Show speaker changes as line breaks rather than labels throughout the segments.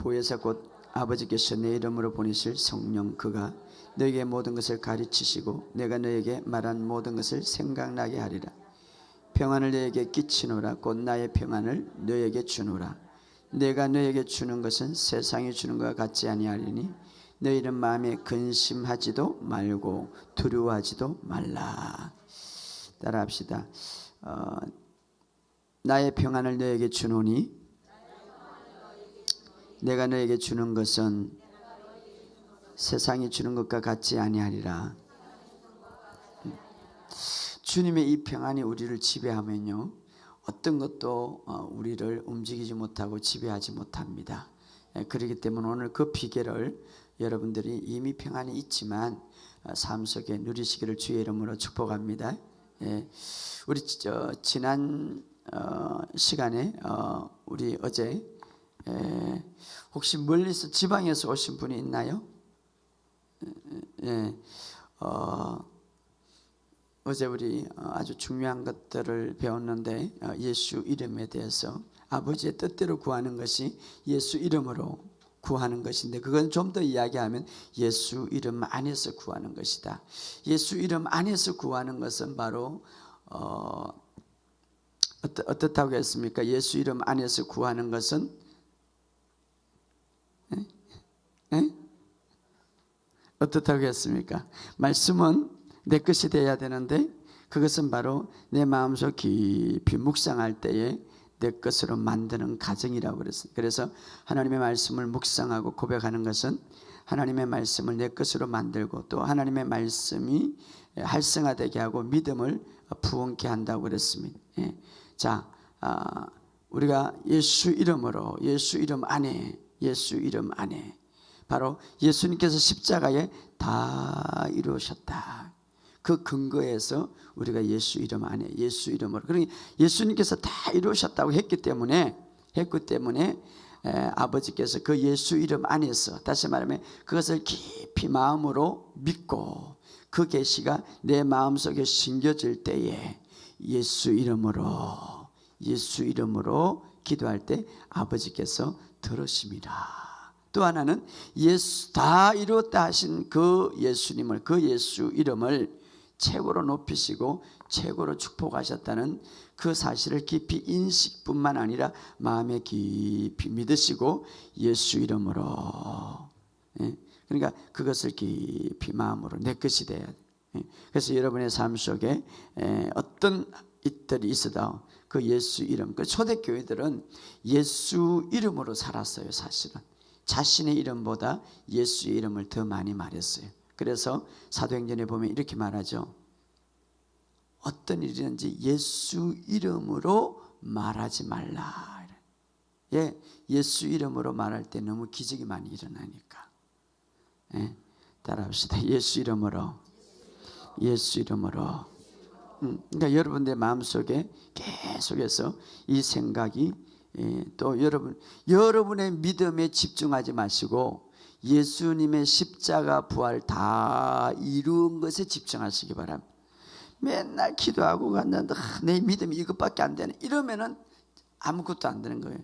보혜사 곧 아버지께서 내 이름으로 보내실 성령 그가 너에게 모든 것을 가르치시고 내가 너에게 말한 모든 것을 생각나게 하리라. 평안을 너에게 끼치노라. 곧 나의 평안을 너에게 주노라. 내가 너에게 주는 것은 세상이 주는 것과 같지 아니하리니 너희는 마음에 근심하지도 말고 두려워하지도 말라. 따라합시다. 나의 평안을 너에게 주노니 내가 너에게 주는 것은 세상이 주는 것과 같지 아니하리라. 주님의 이 평안이 우리를 지배하면요, 어떤 것도 우리를 움직이지 못하고 지배하지 못합니다. 그렇기 때문에 오늘 그 비결을 여러분들이 이미 평안이 있지만 삶 속에 누리시기를 주의 이름으로 축복합니다. 우리 지난 시간에 우리 어제 혹시 멀리서 지방에서 오신 분이 있나요? 어제 우리 아주 중요한 것들을 배웠는데 예수 이름에 대해서 아버지의 뜻대로 구하는 것이 예수 이름으로 구하는 것인데, 그건 좀 더 이야기하면 예수 이름 안에서 구하는 것이다. 예수 이름 안에서 구하는 것은 바로 어떻다고 했습니까? 예수 이름 안에서 구하는 것은 어떻다고 했습니까? 말씀은 내 것이 되어야 되는데 그것은 바로 내 마음속 깊이 묵상할 때에 내 것으로 만드는 과정이라고 그랬어요. 그래서 하나님의 말씀을 묵상하고 고백하는 것은 하나님의 말씀을 내 것으로 만들고 또 하나님의 말씀이 활성화되게 하고 믿음을 부흥케 한다고 그랬습니다. 자, 우리가 예수 이름으로, 예수 이름 안에, 예수 이름 안에 바로 예수님께서 십자가에 다 이루셨다. 그 근거에서 우리가 예수 이름 안에, 예수 이름으로, 그러니 예수님께서 다 이루셨다고 했기 때문에 아버지께서 그 예수 이름 안에서, 다시 말하면 그것을 깊이 마음으로 믿고 그 계시가 내 마음속에 심겨질 때에 예수 이름으로 기도할 때 아버지께서 들으십니다. 또 하나는 예수 다 이루었다 하신 그 예수님을, 그 예수 이름을 최고로 높이시고 최고로 축복하셨다는 그 사실을 깊이 인식뿐만 아니라 마음에 깊이 믿으시고 예수 이름으로, 그러니까 그것을 깊이 마음으로 내 것이 돼야 돼. 그래서 여러분의 삶 속에 어떤 일들이 있어도 그 예수 이름, 그 초대교회들은 예수 이름으로 살았어요. 사실은 자신의 이름보다 예수의 이름을 더 많이 말했어요. 그래서 사도행전에 보면 이렇게 말하죠. 어떤 일이든지 예수 이름으로 말하지 말라. 예수 이름으로 말할 때 너무 기적이 많이 일어나니까. 따라합시다. 예수 이름으로. 예수 이름으로. 그러니까 여러분의 마음속에 계속해서 이 생각이, 또 여러분의 믿음에 집중하지 마시고 예수님의 십자가 부활 다 이룬 것에 집중하시기 바랍니다. 맨날 기도하고 갔는데 내 믿음이 이것밖에 안 되네, 이러면은 아무것도 안 되는 거예요.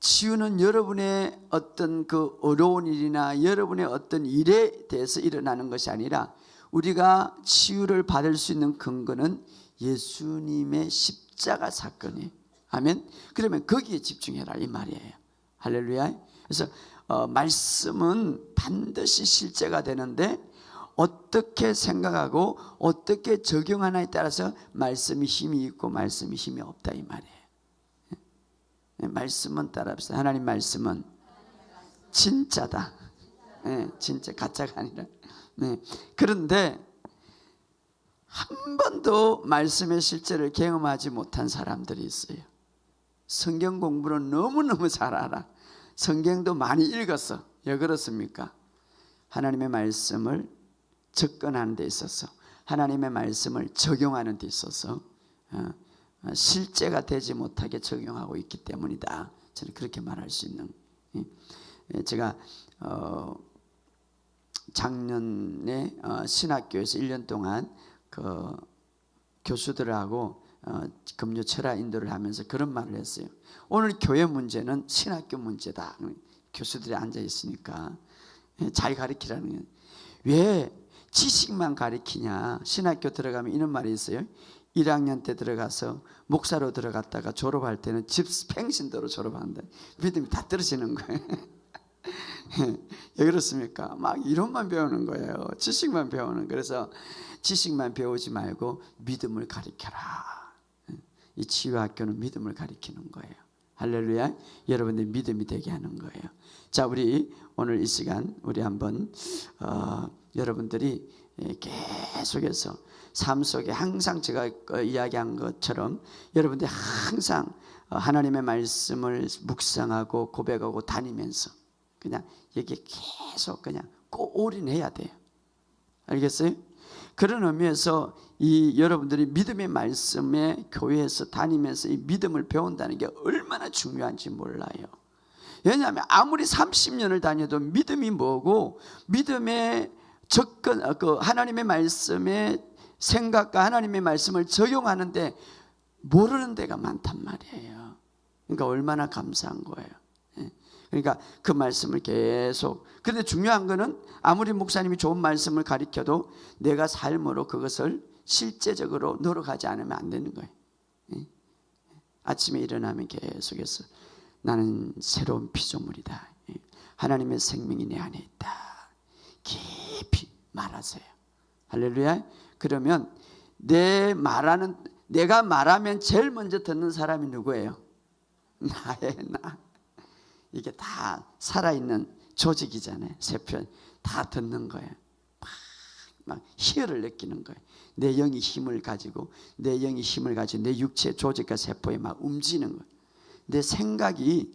치유는 여러분의 어떤 그 어려운 일이나 여러분의 어떤 일에 대해서 일어나는 것이 아니라 우리가 치유를 받을 수 있는 근거는 예수님의 십자가 사건이에요. 아멘. 그러면 거기에 집중해라 이 말이에요. 할렐루야. 그래서 말씀은 반드시 실제가 되는데 어떻게 생각하고 어떻게 적용하나에 따라서 말씀이 힘이 있고 말씀이 힘이 없다 이 말이에요. 말씀은 따라합시다. 하나님 말씀은 진짜다. 진짜 가짜가 아니라. 그런데 한 번도 말씀의 실제를 경험하지 못한 사람들이 있어요. 성경 공부를 너무너무 잘 알아. 성경도 많이 읽었어. 왜 그렇습니까? 하나님의 말씀을 접근하는 데 있어서, 하나님의 말씀을 적용하는 데 있어서 실제가 되지 못하게 적용하고 있기 때문이다. 저는 그렇게 말할 수 있는. 제가 작년에 신학교에서 1년 동안 그 교수들하고 금요 철학 인도를 하면서 그런 말을 했어요. 오늘 교회 문제는 신학교 문제다. 교수들이 앉아 있으니까 잘 가르치라는. 왜 지식만 가르치냐. 신학교 들어가면 이런 말이 있어요. 1학년 때 들어가서 목사로 들어갔다가 졸업할 때는 집행신도로 졸업한다. 믿음이 다 떨어지는 거예요. 왜 그렇습니까? 막 이론만 배우는 거예요. 지식만 배우는. 그래서 지식만 배우지 말고 믿음을 가르쳐라. 이 치유학교는 믿음을 가르치는 거예요. 할렐루야. 여러분들 믿음이 되게 하는 거예요. 자, 우리 오늘 이 시간 우리 한번 여러분들이 계속해서 삶 속에 항상 제가 이야기한 것처럼 여러분들이 항상 하나님의 말씀을 묵상하고 고백하고 다니면서 그냥 여기에 계속 그냥 꼭 올인해야 돼요. 알겠어요? 그런 의미에서 이 여러분들이 믿음의 말씀에 교회에서 다니면서 이 믿음을 배운다는 게 얼마나 중요한지 몰라요. 왜냐하면 아무리 30년을 다녀도 믿음이 뭐고 믿음의 접근, 하나님의 말씀에 생각과 하나님의 말씀을 적용하는데 모르는 데가 많단 말이에요. 그러니까 얼마나 감사한 거예요. 그러니까 그 말씀을 계속. 근데 중요한 거는 아무리 목사님이 좋은 말씀을 가르쳐도 내가 삶으로 그것을 실제적으로 늘어가지 않으면 안 되는 거예요. 아침에 일어나면 계속해서 나는 새로운 피조물이다. 하나님의 생명이 내 안에 있다. 깊이 말하세요. 할렐루야. 그러면 내가 말하면 제일 먼저 듣는 사람이 누구예요? 나. 이게 다 살아있는 조직이잖아요. 세편 다 듣는 거예요. 막 희열을 느끼는 거예요. 내 영이 힘을 가지고 내 육체 조직과 세포에 막 움직이는 거예요. 내 생각이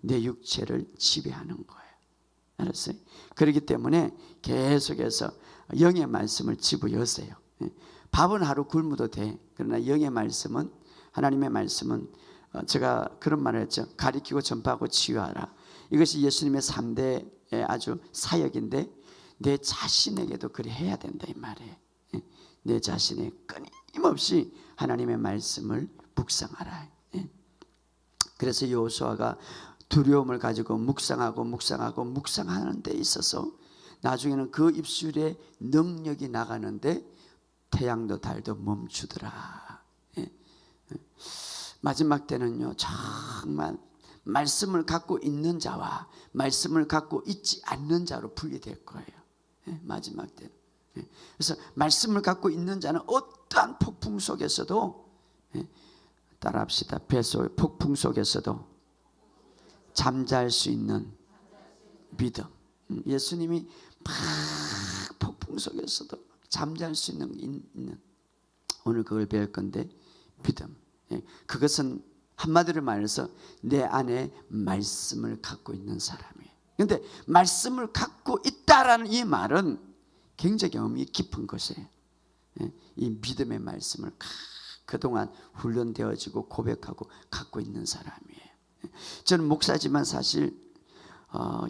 내 육체를 지배하는 거예요. 알았어요? 그렇기 때문에 계속해서 영의 말씀을 집어여세요. 밥은 하루 굶어도 돼. 그러나 영의 말씀은, 하나님의 말씀은 제가 그런 말을 했죠. 가리키고 전파하고 치유하라. 이것이 예수님의 3대의 아주 사역인데 내 자신에게도 그리 해야 된다 이 말이에요. 내 자신에 끊임없이 하나님의 말씀을 묵상하라. 그래서 여호수아가 두려움을 가지고 묵상하는 데 있어서 나중에는 그 입술에 능력이 나가는데 태양도 달도 멈추더라. 마지막 때는요, 정말 말씀을 갖고 있는 자와 말씀을 갖고 있지 않는 자로 분리될 거예요. 마지막 때는. 그래서 말씀을 갖고 있는 자는 어떠한 폭풍 속에서도, 따라합시다. 뱃속 폭풍 속에서도 잠잘 수 있는 믿음. 예수님이 막 폭풍 속에서도 잠잘 수 있는 오늘 그걸 배울 건데 믿음. 그것은 한마디로 말해서 내 안에 말씀을 갖고 있는 사람이에요. 그런데 말씀을 갖고 있다라는 이 말은 굉장히 의미 깊은 것이에요. 이 믿음의 말씀을 그동안 훈련되어지고 고백하고 갖고 있는 사람이에요. 저는 목사지만 사실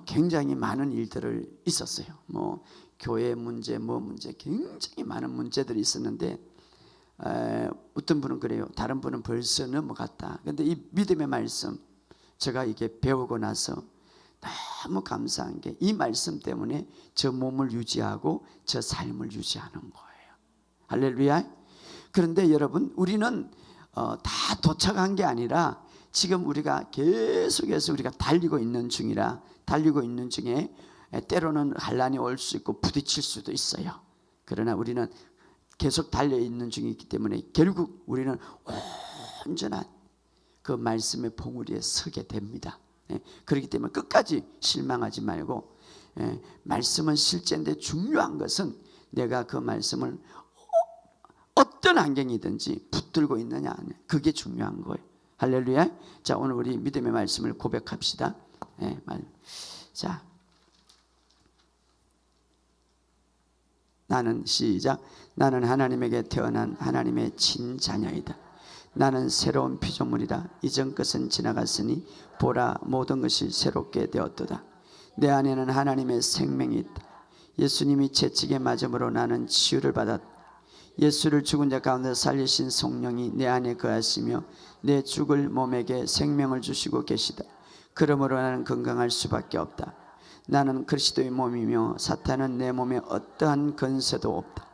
굉장히 많은 일들을 있었어요. 뭐 교회 문제, 문제, 굉장히 많은 문제들이 있었는데 어떤 분은 그래요. 다른 분은 벌써 넘어갔다. 그런데 이 믿음의 말씀, 제가 이게 배우고 나서 너무 감사한 게 이 말씀 때문에 저 몸을 유지하고 저 삶을 유지하는 거예요. 할렐루야. 그런데 여러분, 우리는 다 도착한 게 아니라 지금 우리가 계속해서 우리가 달리고 있는 중에 때로는 환난이 올 수 있고 부딪힐 수도 있어요. 그러나 우리는 계속 달려있는 중이기 때문에 결국 우리는 온전한 그 말씀의 봉우리에 서게 됩니다. 그렇기 때문에 끝까지 실망하지 말고, 말씀은 실제인데 중요한 것은 내가 그 말씀을 어떤 환경이든지 붙들고 있느냐, 그게 중요한 거예요. 할렐루야. 자, 오늘 우리 믿음의 말씀을 고백합시다. 자, 나는 시작. 나는 하나님에게 태어난 하나님의 친자녀이다. 나는 새로운 피조물이다. 이전 것은 지나갔으니 보라, 모든 것이 새롭게 되었도다. 내 안에는 하나님의 생명이 있다. 예수님이 채찍에 맞음으로 나는 치유를 받았다. 예수를 죽은 자 가운데 살리신 성령이 내 안에 거하시며 내 죽을 몸에게 생명을 주시고 계시다. 그러므로 나는 건강할 수밖에 없다. 나는 그리스도의 몸이며 사탄은 내 몸에 어떠한 건세도 없다.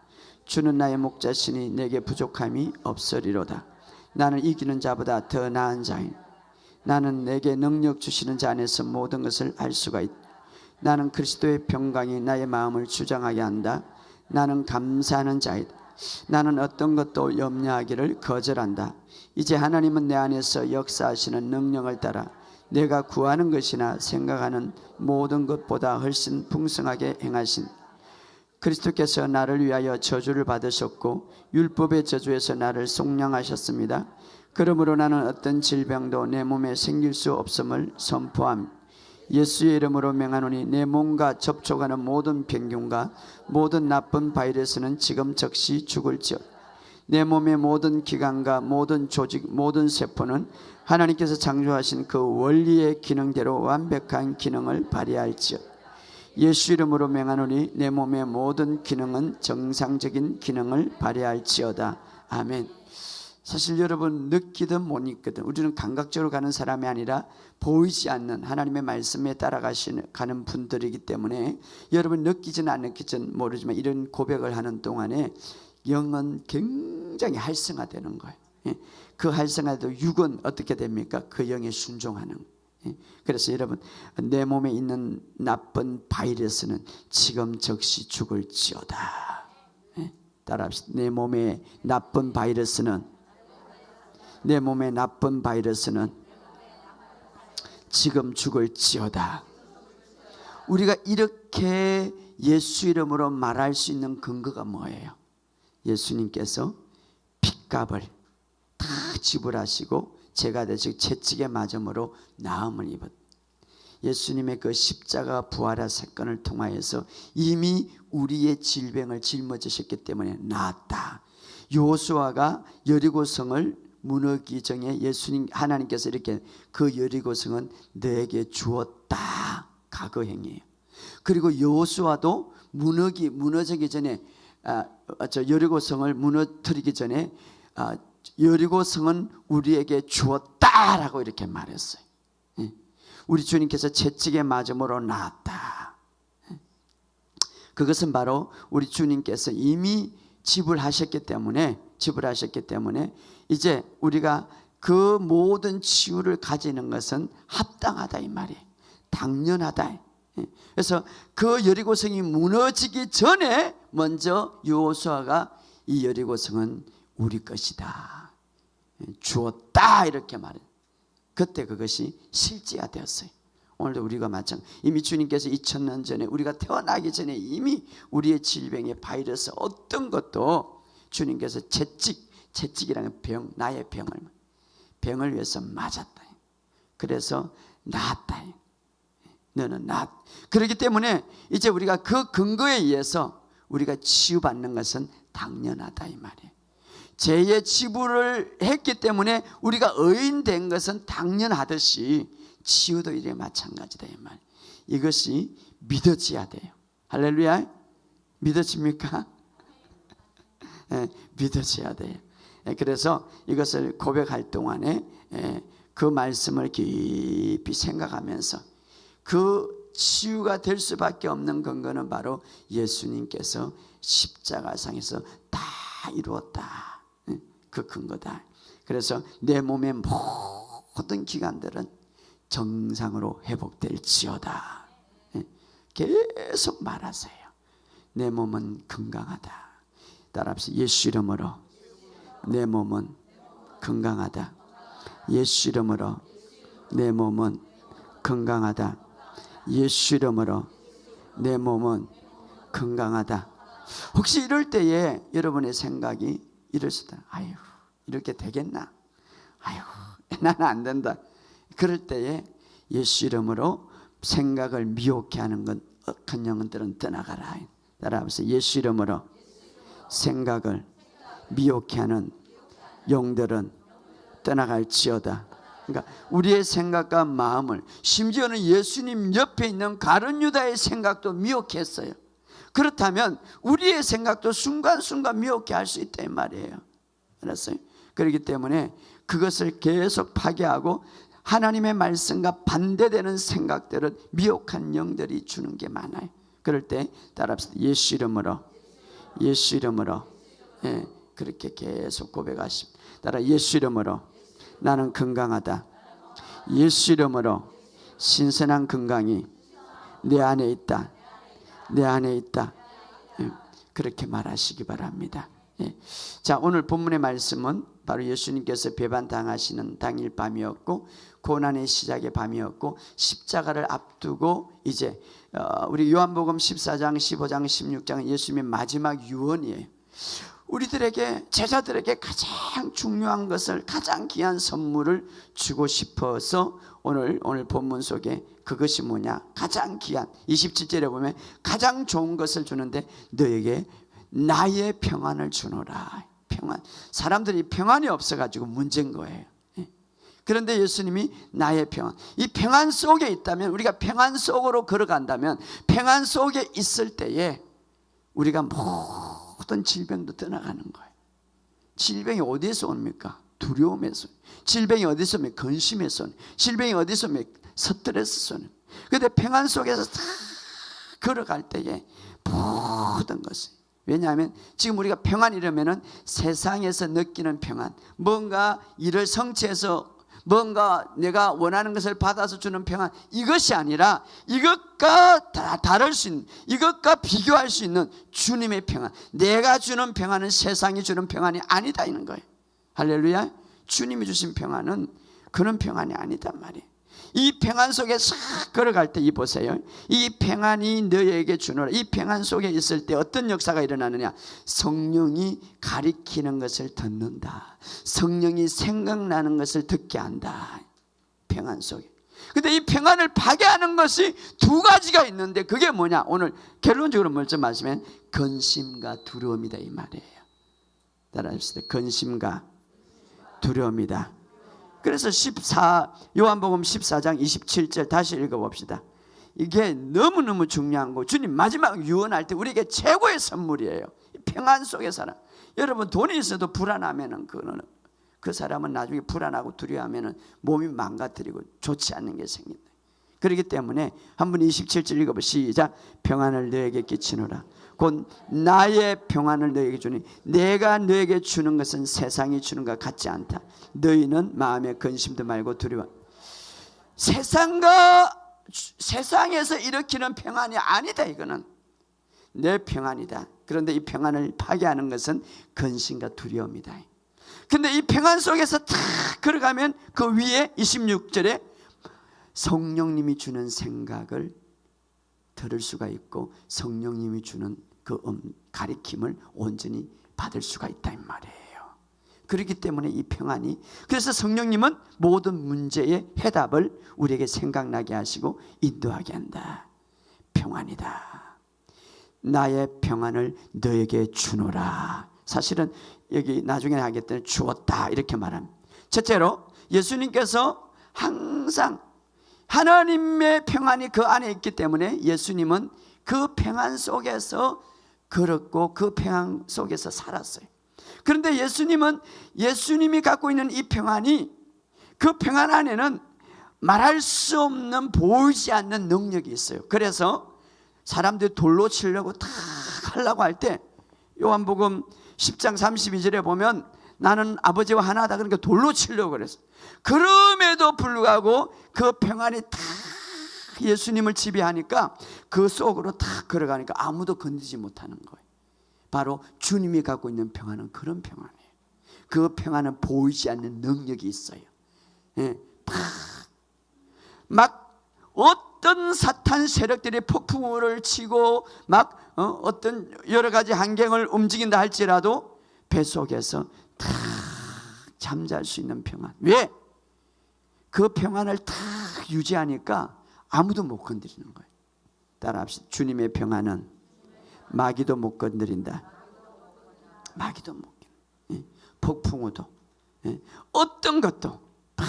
주는 나의 목자시니 내게 부족함이 없으리로다. 나는 이기는 자보다 더 나은 자인. 나는 내게 능력 주시는 자 안에서 모든 것을 알 수가 있다. 나는 그리스도의 평강이 나의 마음을 주장하게 한다. 나는 감사하는 자이다. 나는 어떤 것도 염려하기를 거절한다. 이제 하나님은 내 안에서 역사하시는 능력을 따라 내가 구하는 것이나 생각하는 모든 것보다 훨씬 풍성하게 행하신 그리스도께서 나를 위하여 저주를 받으셨고 율법의 저주에서 나를 속량하셨습니다. 그러므로 나는 어떤 질병도 내 몸에 생길 수 없음을 선포함. 예수의 이름으로 명하노니 내 몸과 접촉하는 모든 병균과 모든 나쁜 바이러스는 지금 즉시 죽을지어다. 내 몸의 모든 기관과 모든 조직, 모든 세포는 하나님께서 창조하신 그 원리의 기능대로 완벽한 기능을 발휘할지어다. 예수 이름으로 명하노니 내 몸의 모든 기능은 정상적인 기능을 발휘할지어다. 아멘. 사실 여러분 느끼든 못 느끼든 우리는 감각적으로 가는 사람이 아니라 보이지 않는 하나님의 말씀에 따라가는 분들이기 때문에 여러분 느끼지는 안 느끼지는 모르지만 이런 고백을 하는 동안에 영은 굉장히 활성화되는 거예요. 그 활성화도 육은 어떻게 됩니까? 그 영에 순종하는 거예요. 그래서 여러분 내 몸에 있는 나쁜 바이러스는 지금 즉시 죽을지어다. 따라합시다. 내 몸에 나쁜 바이러스는 지금 죽을지어다. 우리가 이렇게 예수 이름으로 말할 수 있는 근거가 뭐예요? 예수님께서 핏값을 다 지불하시고 제가 되시고 채찍에 맞음으로 나음을 입었. 예수님의 그 십자가 부활의 사건을 통하여서 이미 우리의 질병을 짊어지셨기 때문에 나았다. 여호수아가 여리고성을 무너지기 전에 예수님 하나님께서 이렇게 그 여리고성은 너에게 주었다. 과거 행위예요. 그리고 여호수아도 무너지기 전에 여리고성을 무너뜨리기 전에 여리고성은 우리에게 주었다라고 이렇게 말했어요. 우리 주님께서 채찍에 맞음으로 나았다. 그것은 바로 우리 주님께서 이미 지불하셨기 때문에 이제 우리가 그 모든 치유를 가지는 것은 합당하다 이 말이에요. 당연하다. 그래서 그 여리고성이 무너지기 전에 먼저 여호수아가 이 여리고성은 우리 것이다 주었다 이렇게 말해요. 그때 그것이 실제가 되었어요. 오늘도 우리가 마찬가지. 이미 주님께서 2000년 전에 우리가 태어나기 전에 이미 우리의 질병의 바이러스 어떤 것도 주님께서 채찍이라는 병, 나의 병을 위해서 맞았다. 그래서 나았다. 너는 나았다. 그렇기 때문에 이제 우리가 그 근거에 의해서 우리가 치유받는 것은 당연하다 이 말이에요. 죄의 지불을 했기 때문에 우리가 의인된 것은 당연하듯이 치유도 이래 마찬가지다 이 말. 이것이 믿어져야 돼요. 할렐루야. 믿어집니까? 네, 믿어져야 돼요. 그래서 이것을 고백할 동안에 그 말씀을 깊이 생각하면서 그 치유가 될 수밖에 없는 근거는 바로 예수님께서 십자가상에서 다 이루었다. 그 근거다. 그래서 내 몸의 모든 기관들은 정상으로 회복될지어다. 계속 말하세요. 내 몸은 건강하다. 따라합시다. 예수 이름으로 내 몸은 건강하다. 예수 이름으로 내 몸은 건강하다. 예수 이름으로 내 몸은 건강하다. 혹시 이럴 때에 여러분의 생각이 이럴 수도 있다. 아유 이렇게 되겠나? 아유 나는 안 된다. 그럴 때에 예수 이름으로 생각을 미혹해 하는 건 악한 영혼들은 떠나가라. 따라하면서 예수 이름으로 생각을 미혹해 하는 영들은 떠나갈지어다. 그러니까 우리의 생각과 마음을 심지어는 예수님 옆에 있는 가룟 유다의 생각도 미혹했어요. 그렇다면 우리의 생각도 순간순간 미혹게 할 수 있다 이 말이에요. 알았어요? 그렇기 때문에 그것을 계속 파괴하고 하나님의 말씀과 반대되는 생각들은 미혹한 영들이 주는 게 많아요. 그럴 때 따라합시다. 예수 이름으로, 예수 이름으로. 예, 그렇게 계속 고백하십니다. 따라 예수 이름으로 나는 건강하다. 예수 이름으로 신선한 건강이 내 안에 있다. 내 안에 있다. 예, 그렇게 말하시기 바랍니다. 예. 자, 오늘 본문의 말씀은 바로 예수님께서 배반당하시는 당일 밤이었고 고난의 시작의 밤이었고 십자가를 앞두고 이제 우리 요한복음 14장, 15장, 16장은 예수님의 마지막 유언이에요. 우리들에게, 제자들에게 가장 중요한 것을, 가장 귀한 선물을 주고 싶어서 오늘 본문 속에 그것이 뭐냐, 가장 귀한 27절에 보면 가장 좋은 것을 주는데 너에게 나의 평안을 주노라. 평안. 사람들이 평안이 없어가지고 문제인 거예요. 그런데 예수님이 나의 평안, 이 평안 속에 있다면, 우리가 평안 속으로 걸어간다면, 평안 속에 있을 때에 우리가 모든 질병도 떠나가는 거예요. 질병이 어디에서 옵니까? 두려움에서. 질병이 어디서 옵니까? 근심에서. 질병이 어디서 옵니까? 스트레스에서. 그런데 평안 속에서 다 걸어갈 때에 모든 것을, 왜냐하면 지금 우리가 평안이라면은 세상에서 느끼는 평안, 뭔가 일을 성취해서 뭔가 내가 원하는 것을 받아서 주는 평안, 이것이 아니라 이것과 다를 수 있는, 이것과 비교할 수 있는 주님의 평안, 내가 주는 평안은 세상이 주는 평안이 아니다 이는 거예요. 할렐루야. 주님이 주신 평안은 그런 평안이 아니단 말이에요. 이 평안 속에 싹 걸어갈 때 이 보세요. 이 평안이 너에게 주노라. 이 평안 속에 있을 때 어떤 역사가 일어나느냐, 성령이 가리키는 것을 듣는다. 성령이 생각나는 것을 듣게 한다. 평안 속에. 근데 이 평안을 파괴하는 것이 두 가지가 있는데 그게 뭐냐, 오늘 결론적으로 먼저 말씀하면 근심과 두려움이다 이 말이에요. 따라합시다. 근심과 두려움이다. 그래서 요한복음 14장 27절 다시 읽어봅시다. 이게 너무너무 중요한 거, 주님 마지막 유언할 때 우리에게 최고의 선물이에요. 평안 속에 살아. 여러분 돈이 있어도 불안하면은 그 사람은 나중에 불안하고 두려워하면은 몸이 망가뜨리고 좋지 않는 게 생긴다. 그렇기 때문에 한번 27절 읽어보. 시작. 평안을 너에게 끼치노라. 곧 나의 평안을 너에게 주니 내가 너에게 주는 것은 세상이 주는 것 같지 않다. 너희는 마음에 근심도 말고 두려워. 세상에서 일으키는 평안이 아니다. 이거는 내 평안이다. 그런데 이 평안을 파괴하는 것은 근심과 두려움이다. 근데 이 평안 속에서 탁 걸어가면 그 위에 26절에 성령님이 주는 생각을 들을 수가 있고 성령님이 주는 그 가리킴을 온전히 받을 수가 있다 이 말이에요. 그렇기 때문에 이 평안이, 그래서 성령님은 모든 문제의 해답을 우리에게 생각나게 하시고 인도하게 한다. 평안이다. 나의 평안을 너에게 주노라. 사실은 여기 나중에 하겠다는 주었다 이렇게 말합니다. 첫째로 예수님께서 항상 하나님의 평안이 그 안에 있기 때문에 예수님은 그 평안 속에서 걸었고 그 평안 속에서 살았어요. 그런데 예수님이 갖고 있는 이 평안이, 그 평안 안에는 말할 수 없는, 보이지 않는 능력이 있어요. 그래서 사람들이 돌로 치려고 다 하려고 할 때 요한복음 10장 32절에 보면 나는 아버지와 하나다, 그러니까 돌로 치려고 그랬어요. 그럼에도 불구하고 그 평안이 다 예수님을 지배하니까 그 속으로 다 걸어가니까 아무도 건드리지 못하는 거예요. 바로 주님이 갖고 있는 평안은 그런 평안이에요. 그 평안은 보이지 않는 능력이 있어요. 예, 막 어떤 사탄 세력들이 폭풍우를 치고 막 어떤 여러 가지 환경을 움직인다 할지라도 배 속에서 다 잠잘 수 있는 평안. 왜? 그 평안을 다 유지하니까 아무도 못 건드리는 거예요. 따라합시다. 주님의 평안은 마귀도 못 건드린다. 마귀도 못 건드린다. 폭풍우도, 어떤 것도 다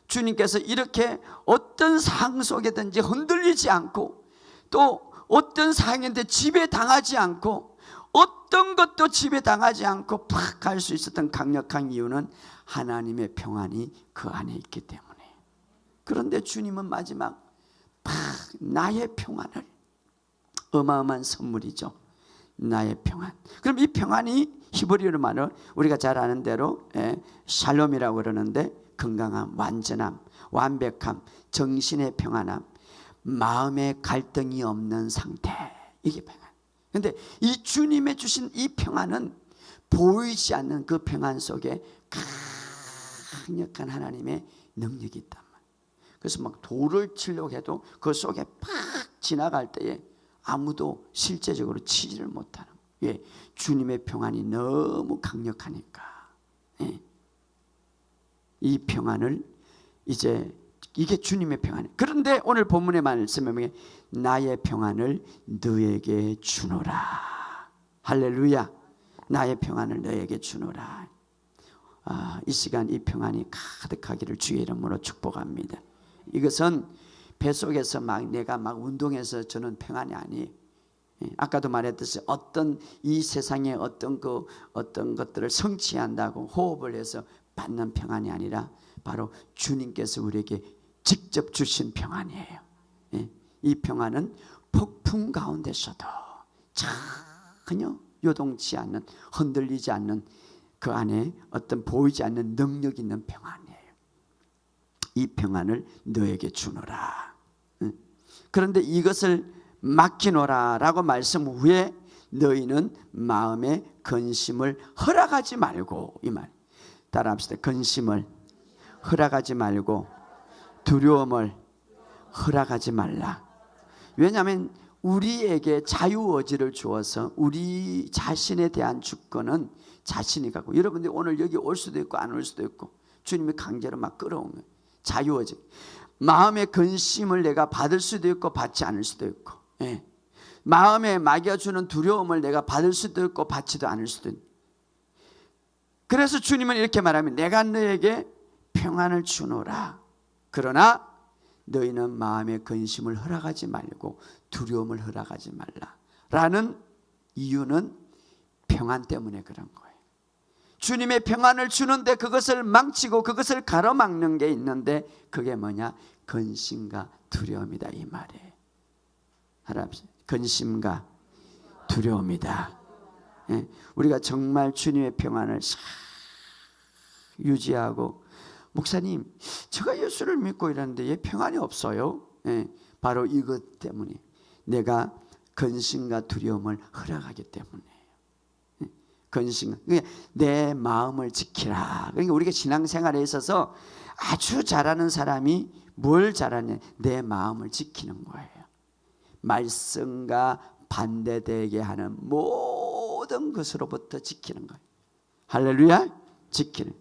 주님께서 이렇게 어떤 상황 속에든지 흔들리지 않고 또 어떤 상황인데 지배당하지 않고 어떤 것도 지배당하지 않고 팍 갈 수 있었던 강력한 이유는 하나님의 평안이 그 안에 있기 때문에. 그런데 주님은 마지막 팍 나의 평안을, 어마어마한 선물이죠. 나의 평안. 그럼 이 평안이 히브리어로 말로 우리가 잘 아는 대로 샬롬이라고 그러는데 건강함, 완전함, 완벽함, 정신의 평안함, 마음의 갈등이 없는 상태, 이게 평안. 그런데 이 주님의 주신 이 평안은 보이지 않는 그 평안 속에 강력한 하나님의 능력이 있단 말이에요. 그래서 막 돌을 치려고 해도 그 속에 팍 지나갈 때에 아무도 실제적으로 치지를 못하는 거예요. 왜? 주님의 평안이 너무 강력하니까. 이 평안을 이제 이게 주님의 평안이에요. 그런데 오늘 본문의 말씀에 나의 평안을 너에게 주노라. 할렐루야. 나의 평안을 너에게 주노라. 이 시간 이 평안이 가득하기를 주의 이름으로 축복합니다. 이것은 뱃속에서 내가 운동해서 저는 평안이 아니에요. 아까도 말했듯이 어떤 이 세상의 어떤 것들을 성취한다고 호흡을 해서 받는 평안이 아니라 바로 주님께서 우리에게 직접 주신 평안이에요. 이 평안은 폭풍 가운데서도 전혀 요동치 않는, 흔들리지 않는 그 안에 어떤 보이지 않는 능력 있는 평안이에요. 이 평안을 너에게 주노라. 그런데 이것을 맡기노라 라고 말씀 후에 너희는 마음의 근심을 허락하지 말고, 이 말 따라합시다. 근심을 허락하지 말고 두려움을 허락하지 말라. 왜냐하면 우리에게 자유의지를 주어서 우리 자신에 대한 주권은 자신이 갖고, 여러분들이 오늘 여기 올 수도 있고 안 올 수도 있고 주님이 강제로 막 끌어오면 자유의지, 마음의 근심을 내가 받을 수도 있고 받지 않을 수도 있고, 마음에 막여주는 두려움을 내가 받을 수도 있고 받지도 않을 수도 있고. 그래서 주님은 이렇게 말하면 내가 너에게 평안을 주노라. 그러나 너희는 마음의 근심을 허락하지 말고 두려움을 허락하지 말라 라는 이유는 평안 때문에 그런 거예요. 주님의 평안을 주는데 그것을 망치고 그것을 가로막는 게 있는데 그게 뭐냐? 근심과 두려움이다, 이 말이에요. 할아버지, 근심과 두려움이다. 우리가 정말 주님의 평안을 유지하고, 목사님 제가 예수를 믿고 이러는데 왜 평안이 없어요? 바로 이것 때문에, 내가 근심과 두려움을 허락하기 때문이에요. 근심, 내 마음을 지키라. 그러니까 우리가 신앙생활에 있어서 아주 잘하는 사람이 뭘 잘하냐? 내 마음을 지키는 거예요. 말씀과 반대되게 하는 모든 것으로부터 지키는 거예요. 할렐루야. 지키는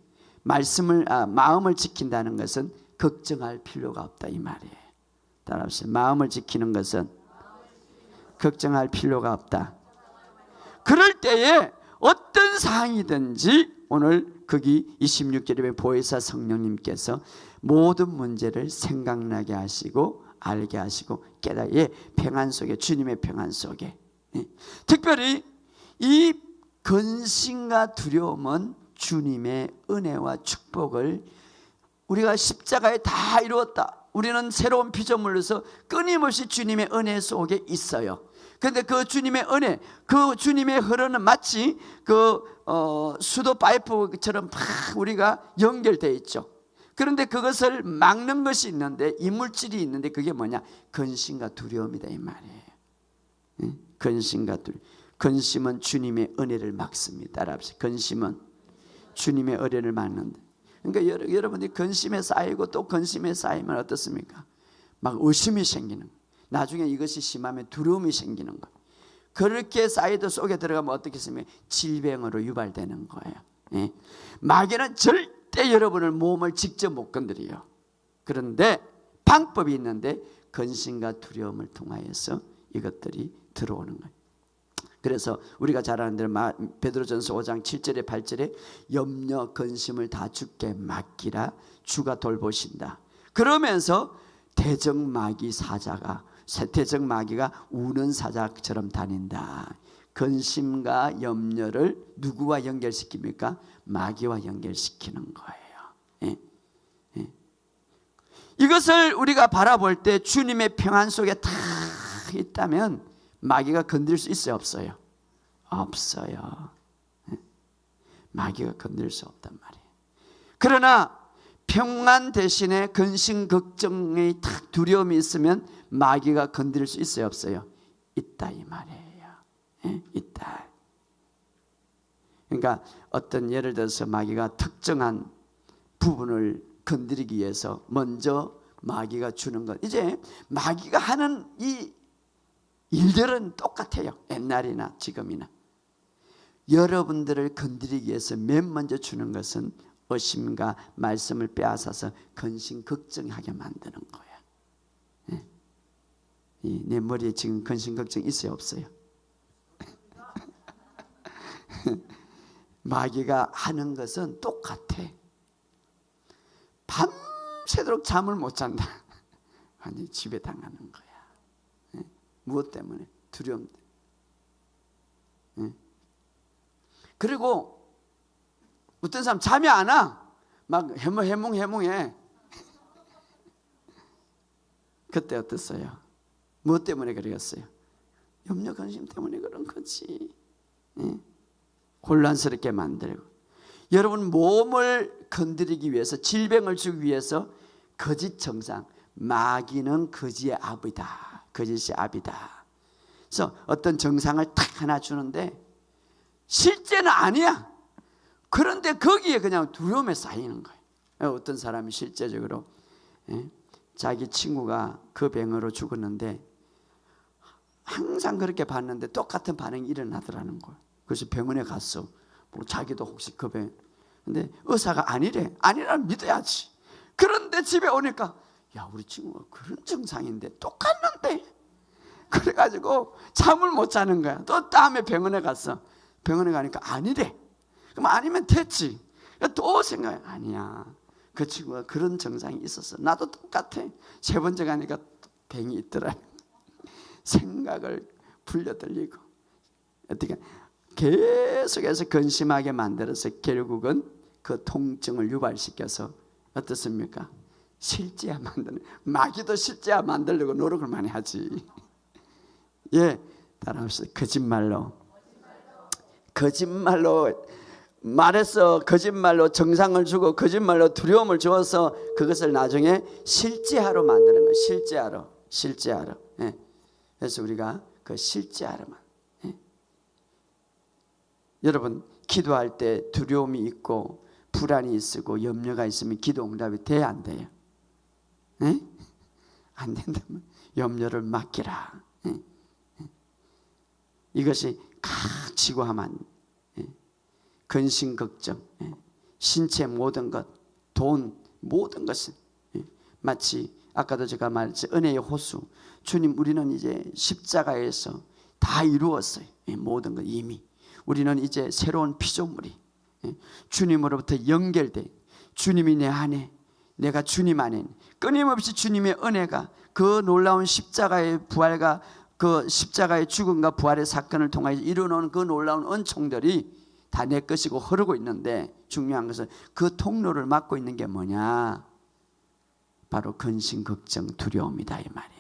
마음을 지킨다는 것은 걱정할 필요가 없다, 이 말이에요. 따라합시다. 마음을 지키는 것은 걱정할 필요가 없다. 그럴 때에 어떤 상황이든지 오늘 거기 26절에 보혜사 성령님께서 모든 문제를 생각나게 하시고 알게 하시고 깨닫게, 평안 속에, 주님의 평안 속에, 특별히 이 근심과 두려움은 주님의 은혜와 축복을, 우리가 십자가에 다 이루었다, 우리는 새로운 피조물로서 끊임없이 주님의 은혜 속에 있어요. 그런데 그 주님의 은혜, 그 주님의 흐르는 마치 그 수도 파이프처럼 막 우리가 연결되어 있죠. 그런데 그것을 막는 것이 있는데, 이물질이 있는데 그게 뭐냐? 근심과 두려움이다, 이 말이에요. 근심과 두려움. 근심은 주님의 은혜를 막습니다. 따라합시다. 근심은 주님의 은혜를 막는다. 그러니까 여러분들이 근심에 쌓이고 또 근심에 쌓이면 어떻습니까? 막 의심이 생기는 거예요. 나중에 이것이 심하면 두려움이 생기는 거예요. 그렇게 쌓이도 속에 들어가면 어떻게 했습니까? 질병으로 유발되는 거예요. 마귀는 절대 여러분을, 몸을 직접 못 건드려요. 그런데 방법이 있는데 근심과 두려움을 통하여서 이것들이 들어오는 거예요. 그래서 우리가 잘 아는 대로 베드로전서 5장 7절에 8절에 염려 근심을 다 주께 맡기라, 주가 돌보신다. 그러면서 대적마귀 사자가 세태적 마귀가 우는 사자처럼 다닌다. 근심과 염려를 누구와 연결시킵니까? 마귀와 연결시키는 거예요. 예? 예. 이것을 우리가 바라볼 때 주님의 평안 속에 다 있다면 마귀가 건드릴 수 있어요, 없어요? 없어요. 예? 마귀가 건드릴 수 없단 말이에요. 그러나 평안 대신에 근심 걱정의 탁 두려움이 있으면 마귀가 건드릴 수 있어요, 없어요? 있다 이 말이에요. 예? 있다. 그러니까 어떤 예를 들어서 마귀가 특정한 부분을 건드리기 위해서 먼저 마귀가 주는 것, 이제 마귀가 하는 이 일들은 똑같아요. 옛날이나 지금이나. 여러분들을 건드리기 위해서 맨 먼저 주는 것은 의심과 말씀을 빼앗아서 근심 걱정하게 만드는 거야. 예? 내 머리에 지금 근심 걱정 있어요, 없어요? 마귀가 하는 것은 똑같아. 밤새도록 잠을 못 잔다. 아니, 집에 당하는 거야. 예? 무엇 때문에? 두려움 때문에. 예? 그리고 어떤 사람 잠이 안 와. 막 해몽해. 그때 어땠어요? 무엇 때문에 그랬어요? 염려 근심 때문에 그런 거지. 예? 혼란스럽게 만들고, 여러분 몸을 건드리기 위해서, 질병을 주기 위해서 거짓 정상, 마귀는 거짓의 압이다. 거짓의 압이다. 그래서 어떤 정상을 딱 하나 주는데 실제는 아니야. 그런데 거기에 그냥 두려움에 쌓이는 거예요. 어떤 사람이 실제적으로 자기 친구가 그 병으로 죽었는데 항상 그렇게 봤는데 똑같은 반응이 일어나더라는 거예요. 그래서 병원에 갔어. 뭐 자기도 혹시 그 병. 근데 의사가 아니래. 아니라면 믿어야지. 그런데 집에 오니까 야, 우리 친구가 그런 증상인데 똑같는데. 그래가지고 잠을 못 자는 거야. 또 다음에 병원에 갔어. 병원에 가니까 아니래. 그럼 아니면 됐지. 또 생각해. 아니야. 그 친구가 그런 증상이 있었어. 나도 똑같아. 세 번째 가니까 병이 있더라. 생각을 불려들리고 어떻게 계속해서 근심하게 만들어서 결국은 그 통증을 유발시켜서 어떻습니까? 실제야 만드는, 마귀도 실제야 만들려고 노력을 많이 하지. 예, 따라합시다. 거짓말로 말해서 거짓말로 정상을 주고 거짓말로 두려움을 주어서 그것을 나중에 실제화로 만드는 거예요. 실제화로. 예. 그래서 우리가 그 실제화로만. 여러분, 기도할 때 두려움이 있고 불안이 있고 염려가 있으면 기도 응답이 돼야 안 돼요? 네? 안 된다면 염려를 맡기라. 네? 이것이 갇히고 하면 근심 걱정, 신체 모든 것, 돈 모든 것을 마치 아까도 제가 말했지 은혜의 호수. 주님, 우리는 이제 십자가에서 다 이루었어요. 모든 것 이미. 우리는 이제 새로운 피조물이 주님으로부터 연결돼, 주님이 내 안에, 내가 주님 안에, 끊임없이 주님의 은혜가 그 놀라운 십자가의 부활과 그 십자가의 죽음과 부활의 사건을 통하여 이루어놓은 그 놀라운 은총들이 다 내 것이고 흐르고 있는데, 중요한 것은 그 통로를 막고 있는 게 뭐냐? 바로 근심, 걱정, 두려움이다 이 말이에요.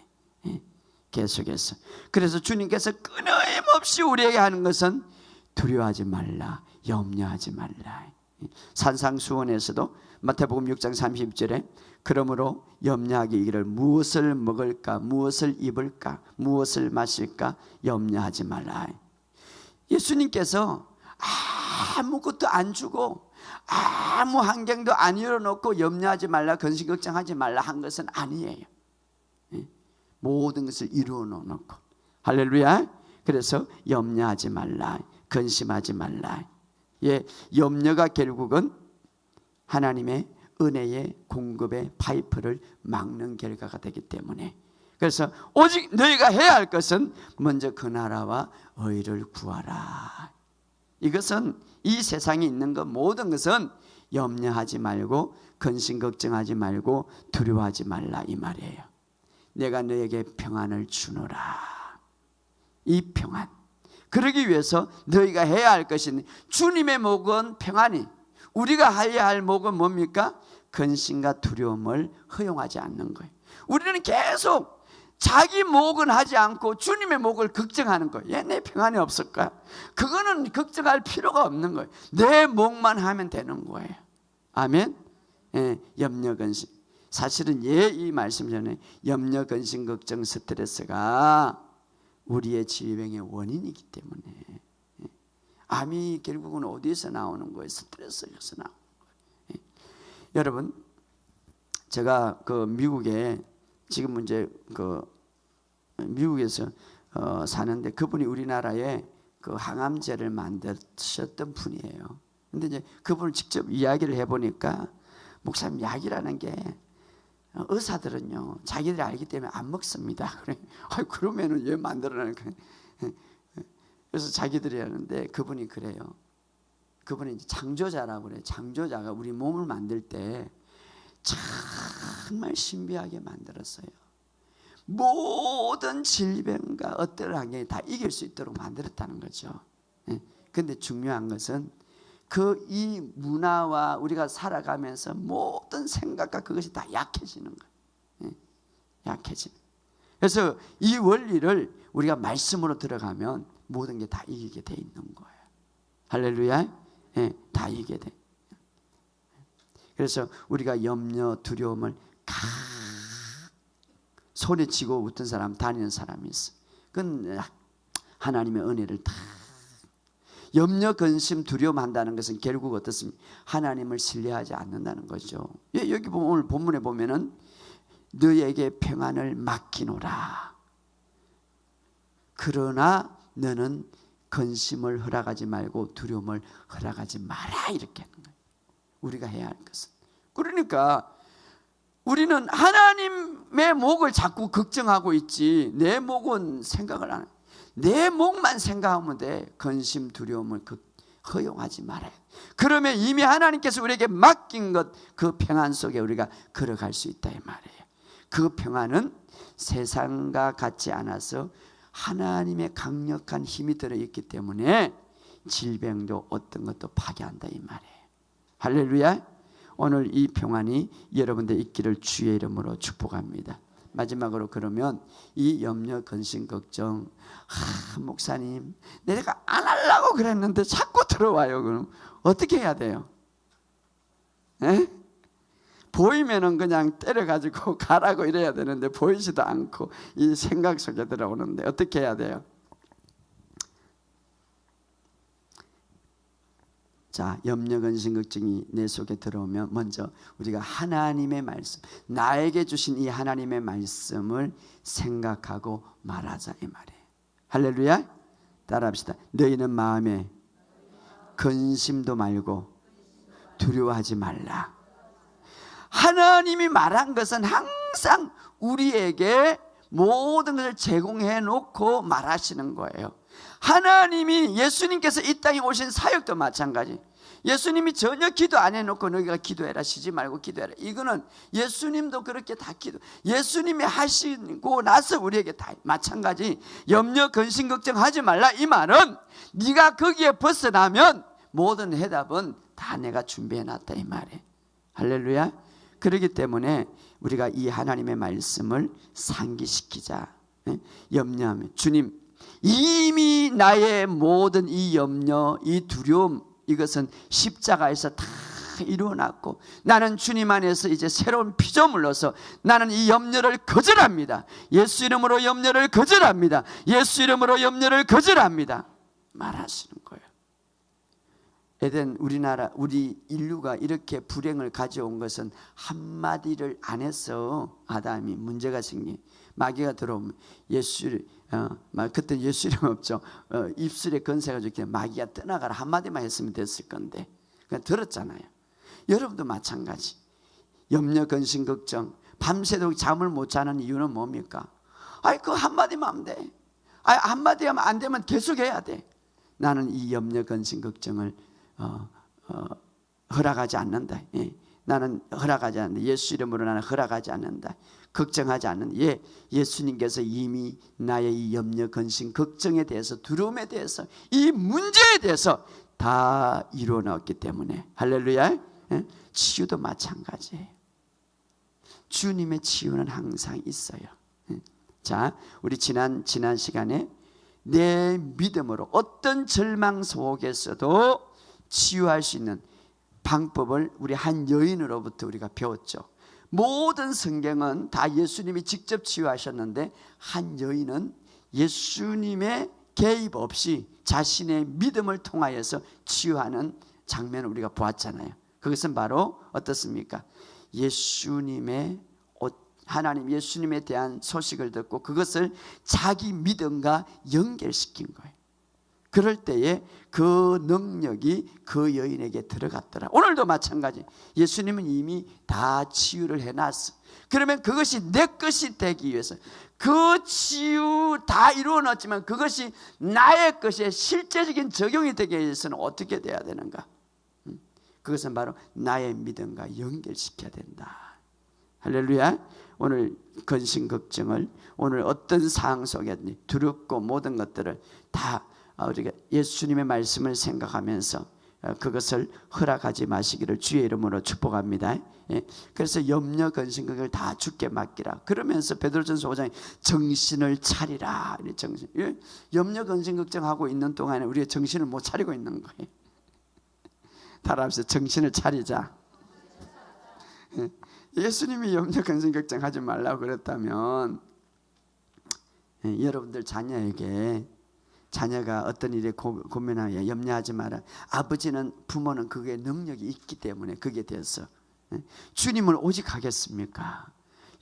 계속해서. 그래서 주님께서 끊임없이 우리에게 하는 것은 두려워하지 말라, 염려하지 말라. 산상수훈에서도 마태복음 6장 30절에 그러므로 염려하기 이르기를 무엇을 먹을까, 무엇을 입을까, 무엇을 마실까 염려하지 말라. 예수님께서 아무것도 안 주고 아무 환경도 안 열어놓고 염려하지 말라, 근심 걱정하지 말라 한 것은 아니에요. 모든 것을 이루어 놓고. 할렐루야. 그래서 염려하지 말라, 근심하지 말라. 예, 염려가 결국은 하나님의 은혜의 공급의 파이프를 막는 결과가 되기 때문에, 그래서 오직 너희가 해야 할 것은 먼저 그 나라와 의를 구하라. 이것은 이 세상에 있는 것 모든 것은 염려하지 말고 근심 걱정하지 말고 두려워하지 말라 이 말이에요. 내가 너에게 평안을 주노라. 이 평안, 그러기 위해서 너희가 해야 할 것은, 주님의 목은 평안이, 우리가 해야 할 목은 뭡니까? 근심과 두려움을 허용하지 않는 거예요. 우리는 계속 자기 목은 하지 않고 주님의 목을 걱정하는 거예요. 얘 내 평안이 없을까? 그거는 걱정할 필요가 없는 거예요. 내 목만 하면 되는 거예요. 아멘. 예, 염려 근심, 사실은 이 말씀 전에 염려 근심 걱정 스트레스가 우리의 질병의 원인이기 때문에, 암이 결국은 어디서 나오는 거예요? 스트레스에서 나오는 거예요. 여러분, 제가 미국에 지금 이제 미국에서 사는데, 그분이 우리나라에 항암제를 만드셨던 분이에요. 근데 이제 그분을 직접 이야기를 해보니까, 목사님, 약이라는 게 의사들은요 자기들이 알기 때문에 안 먹습니다. 그래, 그러면은 왜 만들어내니까. 그래서 자기들이 하는데, 그분이 그래요. 그분이 이제 창조자라고 그래요. 창조자가 우리 몸을 만들 때 정말 신비하게 만들었어요. 모든 질병과 어떤 환경이 다 이길 수 있도록 만들었다는 거죠. 그런데 중요한 것은 이 문화와 우리가 살아가면서 모든 생각과 그것이 다 약해지는 거예요. 약해지는. 그래서 이 원리를 우리가 말씀으로 들어가면 모든 게 다 이기게 돼 있는 거예요. 할렐루야. 다 이기게 돼. 그래서 우리가 염려, 두려움을 손에 쥐고 웃던 사람, 다니는 사람이 있어. 그건 하나님의 은혜를 다. 염려, 근심, 두려움한다는 것은 결국 어떻습니까? 하나님을 신뢰하지 않는다는 거죠. 여기 보면, 오늘 본문에 보면은 너에게 평안을 맡기노라. 그러나 너는 근심을 허락하지 말고 두려움을 허락하지 마라. 이렇게 하는 거예요. 우리가 해야 할 것은. 그러니까 우리는 하나님의 목을 자꾸 걱정하고 있지, 내 목은 생각을 안 해요. 내 목만 생각하면 돼. 근심, 두려움을 허용하지 말아요. 그러면 이미 하나님께서 우리에게 맡긴 것, 그 평안 속에 우리가 걸어갈 수 있다 이 말이에요. 그 평안은 세상과 같지 않아서 하나님의 강력한 힘이 들어있기 때문에 질병도 어떤 것도 파괴한다 이 말이에요. 할렐루야. 오늘 이 평안이 여러분들 있기를 주의 이름으로 축복합니다. 마지막으로, 그러면 이 염려, 근심, 걱정, 목사님 내가 안 하려고 그랬는데 자꾸 들어와요. 그럼 어떻게 해야 돼요? 보이면은 그냥 때려가지고 가라고 이래야 되는데, 보이지도 않고 이 생각 속에 들어오는데 어떻게 해야 돼요? 자, 염려, 근심, 걱정이 내 속에 들어오면 먼저 우리가 하나님의 말씀, 나에게 주신 이 하나님의 말씀을 생각하고 말하자 이 말이에요. 할렐루야. 따라합시다. 너희는 마음에 근심도 말고 두려워하지 말라. 하나님이 말한 것은 항상 우리에게 모든 것을 제공해 놓고 말하시는 거예요. 하나님이, 예수님께서 이 땅에 오신 사역도 마찬가지. 예수님이 전혀 기도 안 해놓고 너희가 기도해라, 쉬지 말고 기도해라, 이거는 예수님도 그렇게 다 예수님이 하시고 나서 우리에게 다 마찬가지. 염려, 근심, 걱정하지 말라 이 말은 네가 거기에 벗어나면 모든 해답은 다 내가 준비해 놨다 이 말이에요. 할렐루야. 그렇기 때문에 우리가 이 하나님의 말씀을 상기시키자. 염려하면, 주님 이미 나의 모든 이 염려, 이 두려움, 이것은 십자가에서 다 이루어놨고 나는 주님 안에서 이제 새로운 피조물로서 나는 이 염려를 거절합니다. 예수 이름으로 염려를 거절합니다. 예수 이름으로 염려를 거절합니다. 말하시는 거예요. 에덴, 우리나라, 우리 인류가 이렇게 불행을 가져온 것은 한마디를 안 해서 아담이 문제가 생긴, 마귀가 들어오면 그때 예수 이름 없죠. 입술에 건세가 좋기 때문에 마귀가 떠나가라 한마디만 했으면 됐을 건데 그냥 들었잖아요. 여러분도 마찬가지. 염려, 근심, 걱정, 밤새도록 잠을 못 자는 이유는 뭡니까? 그 한마디만 하면 돼. 한마디 하면 안 되면 계속 해야 돼. 나는 이 염려, 근심, 걱정을 허락하지 않는다. 나는 허락하지 않는다. 예수 이름으로 나는 허락하지 않는다. 걱정하지 않는 예수님께서 이미 나의 이 염려, 근심, 걱정에 대해서, 두려움에 대해서, 이 문제에 대해서 다 이루어 놓았기 때문에 할렐루야. 치유도 마찬가지예요. 주님의 치유는 항상 있어요. 자, 우리 지난 시간에 내 믿음으로 어떤 절망 속에서도 치유할 수 있는 방법을 우리 한 여인으로부터 우리가 배웠죠. 모든 성경은 다 예수님이 직접 치유하셨는데 한 여인은 예수님의 개입 없이 자신의 믿음을 통하여서 치유하는 장면을 우리가 보았잖아요. 그것은 바로 어떻습니까? 하나님 예수님에 대한 소식을 듣고 그것을 자기 믿음과 연결시킨 거예요. 그럴 때에 그 능력이 그 여인에게 들어갔더라. 오늘도 마찬가지. 예수님은 이미 다 치유를 해놨어. 그러면 그것이 내 것이 되기 위해서, 그 치유 다 이루어놨지만 그것이 나의 것에 실제적인 적용이 되기 위해서는 어떻게 돼야 되는가? 그것은 바로 나의 믿음과 연결시켜야 된다. 할렐루야. 오늘 근심 걱정을, 오늘 어떤 상황 속에 두렵고 모든 것들을 다 우리가 예수님의 말씀을 생각하면서 그것을 허락하지 마시기를 주의 이름으로 축복합니다. 그래서 염려 근심 그걸 다 주께 맡기라. 그러면서 베드로전서 5장에 정신을 차리라. 염려 근심 걱정하고 있는 동안에 우리가 정신을 못 차리고 있는 거예요. 따라합시다. 정신을 차리자. 예수님이 염려 근심 걱정하지 말라고 그랬다면 여러분들 자녀가 어떤 일에 고민하여 염려하지 마라. 아버지는, 부모는 그게 능력이 있기 때문에 그게 대해서 주님을 오직 하겠습니까?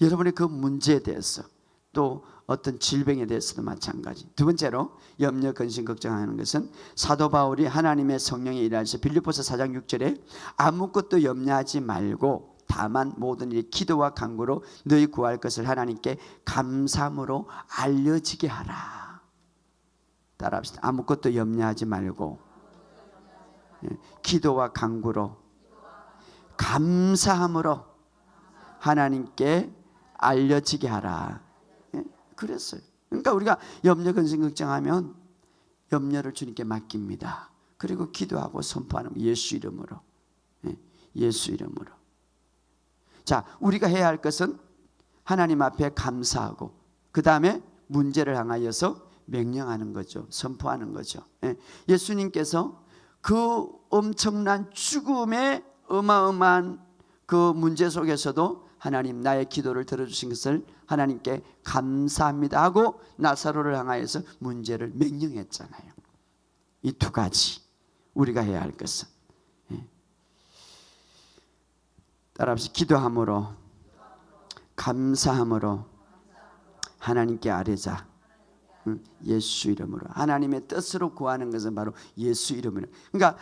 여러분의 그 문제에 대해서, 또 어떤 질병에 대해서도 마찬가지. 두 번째로 염려 근심 걱정하는 것은 사도 바울이 하나님의 성령의 일하셔서 빌립보서 4장 6절에 아무것도 염려하지 말고 다만 모든 일 기도와 간구로 너희 구할 것을 하나님께 감사함으로 알려지게 하라. 따라합시다. 아무것도 염려하지 말고 기도와 간구로 감사함으로 하나님께 알려지게 하라. 그랬어요. 그러니까 우리가 염려 근심 걱정하면 염려를 주님께 맡깁니다. 그리고 기도하고 선포하는 예수 이름으로. 예수 이름으로. 자, 우리가 해야 할 것은 하나님 앞에 감사하고 그 다음에 문제를 향하여서 명령하는 거죠. 선포하는 거죠. 예수님께서 그 엄청난 죽음의 어마어마한 그 문제 속에서도 하나님 나의 기도를 들어주신 것을 하나님께 감사합니다 하고 나사로를 향하여서 문제를 명령했잖아요. 이 두 가지 우리가 해야 할 것은 따라합시다. 기도함으로 감사함으로 하나님께 아뢰자. 예수 이름으로. 하나님의 뜻으로 구하는 것은 바로 예수 이름으로. 그러니까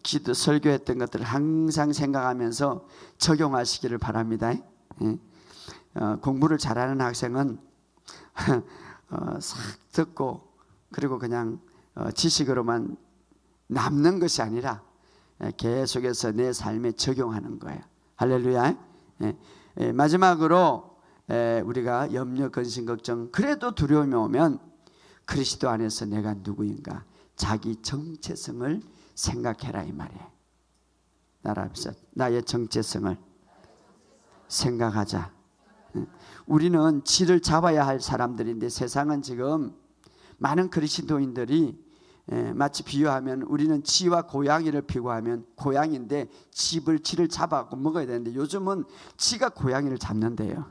기도 설교했던 것들을 항상 생각하면서 적용하시기를 바랍니다. 공부를 잘하는 학생은 싹 듣고 그리고 그냥 지식으로만 남는 것이 아니라 계속해서 내 삶에 적용하는 거예요. 할렐루야. 마지막으로 우리가 염려 근심 걱정 그래도 두려움이 오면 그리스도 안에서 내가 누구인가 자기 정체성을 생각해라 이 말이에요. 나랍시다. 나의 정체성을 생각하자. 우리는 지를 잡아야 할 사람들인데 세상은 지금 많은 그리스도인들이 마치 비유하면 우리는 쥐와 고양이를 비교하면 고양이인데 지를 잡아갖고 먹어야 되는데 요즘은 쥐가 고양이를 잡는데요.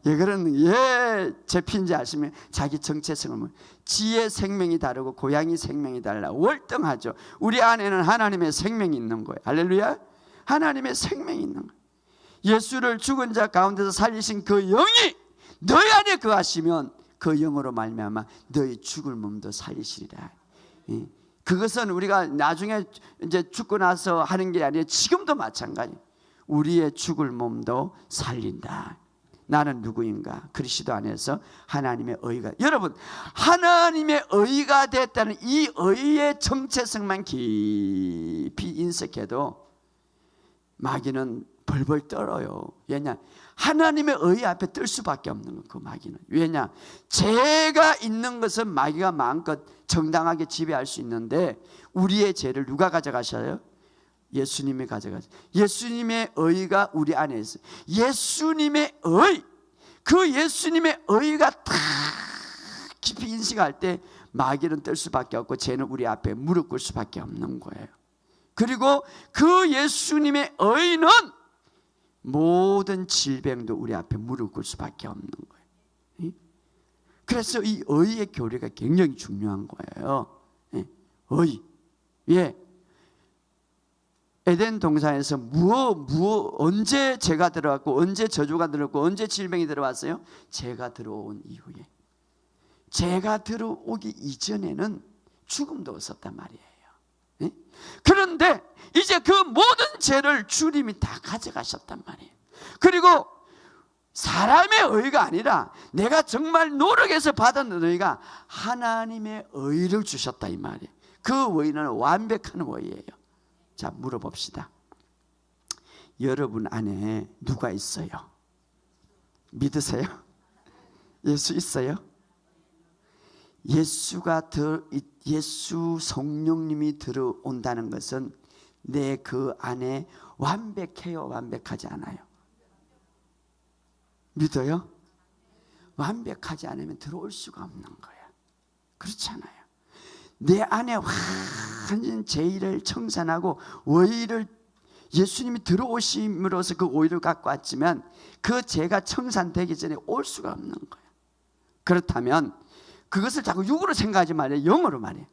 예, 잡힌지 아시면 자기 정체성을 쥐의 생명이 다르고 고양이 생명이 달라. 월등하죠. 우리 안에는 하나님의 생명이 있는 거예요. 할렐루야. 하나님의 생명이 있는 거예요. 예수를 죽은 자 가운데서 살리신 그 영이 너희 안에 거하시면 그 영으로 말미암아 너희 죽을 몸도 살리시리라. 그것은 우리가 나중에 이제 죽고 나서 하는 게 아니라 지금도 마찬가지. 우리의 죽을 몸도 살린다. 나는 누구인가? 그리스도 안에서 하나님의 의가. 여러분, 하나님의 의가 됐다는 이 의의 정체성만 깊이 인식해도 마귀는 벌벌 떨어요. 왜냐? 하나님의 의 앞에 뜰 수밖에 없는 거, 그 마귀는. 왜냐? 죄가 있는 것은 마귀가 마음껏 정당하게 지배할 수 있는데, 우리의 죄를 누가 가져가셔요? 예수님이 가져가죠. 예수님의 의가 우리 안에 있어요. 예수님의 의, 그 예수님의 의가 다 깊이 인식할 때 마귀는 뜰 수밖에 없고 죄는 우리 앞에 무릎 꿇을 수밖에 없는 거예요. 그리고 그 예수님의 의는 모든 질병도 우리 앞에 무릎 꿇을 수밖에 없는 거예요. 그래서 이 의의 교리가 굉장히 중요한 거예요. 의. 예. 에덴 동산에서 언제 죄가 들어왔고, 언제 저주가 들어왔고, 언제 질병이 들어왔어요? 죄가 들어온 이후에. 죄가 들어오기 이전에는 죽음도 없었단 말이에요. 그런데 이제 그 모든 죄를 주님이 다 가져가셨단 말이에요. 그리고 사람의 의가 아니라 내가 정말 노력해서 받은 의가 하나님의 의를 주셨다, 이 말이에요. 그 의는 완벽한 의예요. 자, 물어봅시다. 여러분 안에 누가 있어요? 믿으세요? 예수 있어요? 예수 성령님이 들어온다는 것은 내 그 안에 완벽해요, 완벽하지 않아요? 믿어요? 완벽하지 않으면 들어올 수가 없는 거야. 그렇잖아요. 내 안에 완전 죄를 청산하고 의를, 예수님이 들어오심으로써 그 오일을 갖고 왔지만 그 죄가 청산되기 전에 올 수가 없는 거야. 그렇다면 그것을 자꾸 육으로 생각하지 말아요. 영어로 말해요.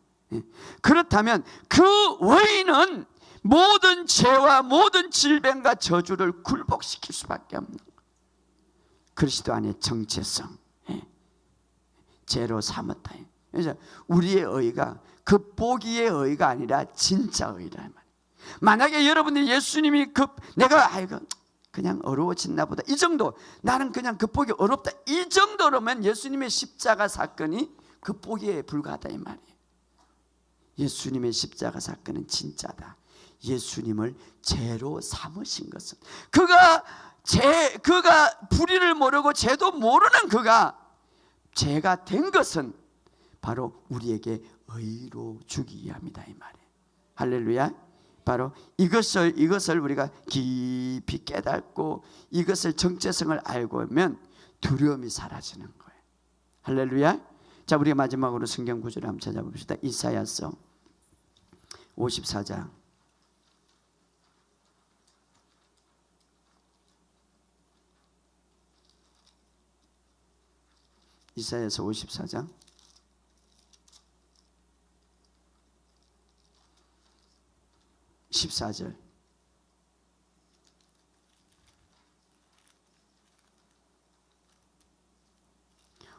그렇다면 그 의는 모든 죄와 모든 질병과 저주를 굴복시킬 수밖에 없는 거예요. 그리스도 안의 정체성, 죄로 삼았다. 그래서 우리의 의가 그 보기의 의가 아니라 진짜 의라 말이에요. 만약에 여러분이 예수님이 내가 그냥 어려워졌나 보다, 이 정도, 나는 그냥 극복이 어렵다, 이 정도로면 예수님의 십자가 사건이 극복에 불과하다, 이 말이에요. 예수님의 십자가 사건은 진짜다. 예수님을 죄로 삼으신 것은, 그가 불의를 모르고 죄도 모르는 그가 죄가 된 것은 바로 우리에게 의로 주기 위함이다, 이 말이에요. 할렐루야. 바로 이것을 우리가 깊이 깨닫고 이것을 정체성을 알고 하면 두려움이 사라지는 거예요. 할렐루야. 자, 우리가 마지막으로 성경 구절을 한번 찾아봅시다. 이사야서 54장. 이사야서 54장 14절.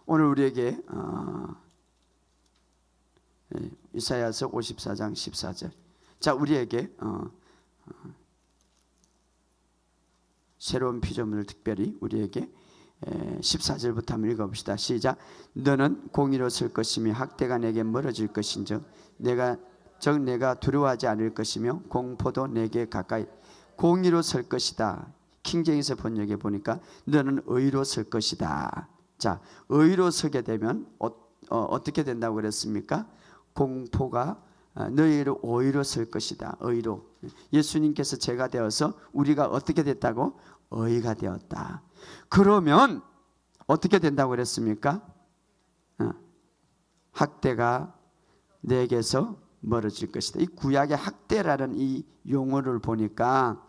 오늘 우리에게 이사야서 54장 14절. 자, 우리에게 새로운 피조물을 특별히 우리에게 14절부터 한번 읽어봅시다. 시작. 너는 공의로 설 것이며 학대가 내게 멀어질 것인즉 내가 두려워하지 않을 것이며 공포도 내게 가까이. 공의로 설 것이다. 킹제임스 번역에 보니까 너는 의로 설 것이다. 자, 의로 서게 되면 어떻게 된다고 그랬습니까? 공포가 너희로 의로 설 것이다. 의로. 예수님께서 죄가 되어서 우리가 어떻게 됐다고? 의가 되었다. 그러면 어떻게 된다고 그랬습니까? 학대가 내게서 멀어질 것이다. 이 구약의 학대라는 이 용어를 보니까